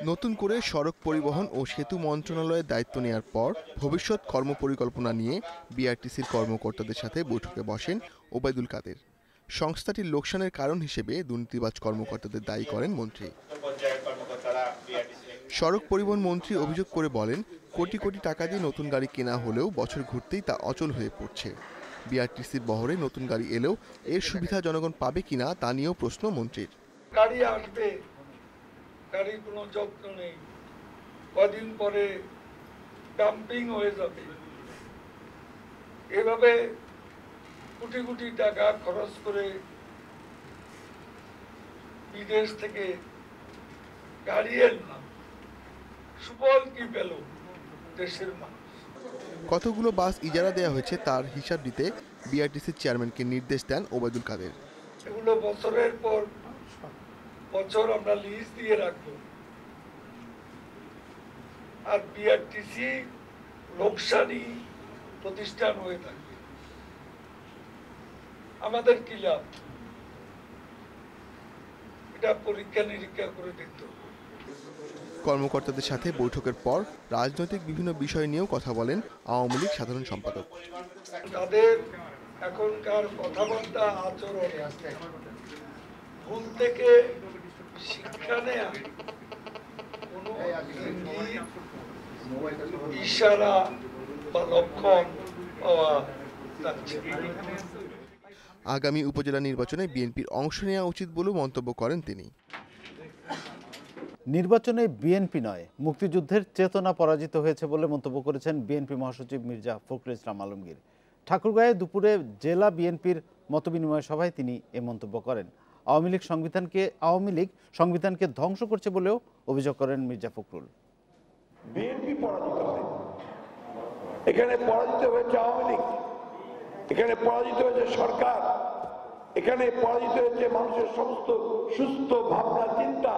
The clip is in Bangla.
নতুন করে সড়ক পরিবহন ও সেতু মন্ত্রণালয়ের দায়িত্ব নেওয়ার পর ভবিষ্যৎ কর্মপরিকল্পনা নিয়ে বিআরটিসির কর্মকর্তাদের সাথে বৈঠকে বসেন ওবায়দুল কাদের। সংস্থাটির লোকসানের কারণ হিসেবে দুর্নীতিবাজ কর্মকর্তাদের দায়ী করেন মন্ত্রী। সড়ক পরিবহন মন্ত্রী অভিযোগ করে বলেন, কোটি কোটি টাকা দিয়ে নতুন গাড়ি কেনা হলেও বছর ঘুরতেই তা অচল হয়ে পড়ছে। বিআরটিসির বহরে নতুন গাড়ি এলেও এর সুবিধা জনগণ পাবে কিনা তা নিয়েও প্রশ্ন মন্ত্রীর। গাড়ি আসবে, গাড়ির কোনো যত্ন নেই, কদিন পরে ডাম্পিং হয়ে যাবে। এভাবে কোটি কোটি টাকা খরচ করে বিদেশ থেকে গাড়ি এনলাম, সুফল কি পেল দেশের মানুষ? কতগুলো বাস ইজারা দেওয়া হয়েছে তার হিসাব দিতে বিআরটিসির চেয়ারম্যানকে নির্দেশ দেন ওবায়দুল কাদের। এগুলো বছরের পর বছর আমরা লিজ দিয়ে রাখবো, আর বিআরটিসি লোকসানি প্রতিষ্ঠান হয়ে থাকবে। আমাদের কি লাভ? এটা পরীক্ষা নিরীক্ষা করে দেখতে হবে। কর্মকর্তাদের সাথে বৈঠকের পর রাজনৈতিক বিভিন্ন বিষয় নিয়েও কথা বলেন আওয়ামী লীগ সাধারণ সম্পাদক। তাদের এখনকার কথাবার্তা, আচরণ ভুল থেকে শিক্ষা নেয়া, কোনো ইশারা বা লক্ষণ পাওয়া যাচ্ছে। আগামী উপজেলা নির্বাচনে বিএনপির অংশ নেওয়া উচিত বলেও মন্তব্য করেন তিনি। নির্বাচনে বিএনপি নয়, মুক্তিযুদ্ধের চেতনা পরাজিত হয়েছে বলে মন্তব্য করেছেন বিএনপি মহাসচিব মির্জা ফখরুল ইসলাম আলমগীর। ঠাকুরগাঁয়ে দুপুরে জেলা বিএনপির মতবিনিময় সভায় তিনি এ মন্তব্য করেন। আওয়ামী লীগ সংবিধানকে ধ্বংস করছে বলেও অভিযোগ করেন মির্জা ফখরুল। বিএনপি পরাজিত হয়, এখানে পরাজিত হয়েছে আওয়ামী লীগ, এখানে পরাজিত হয়েছে সরকার, এখানে পরাজিত হয়েছে মানুষের সমস্ত সুস্থ ভাবনা চিন্তা।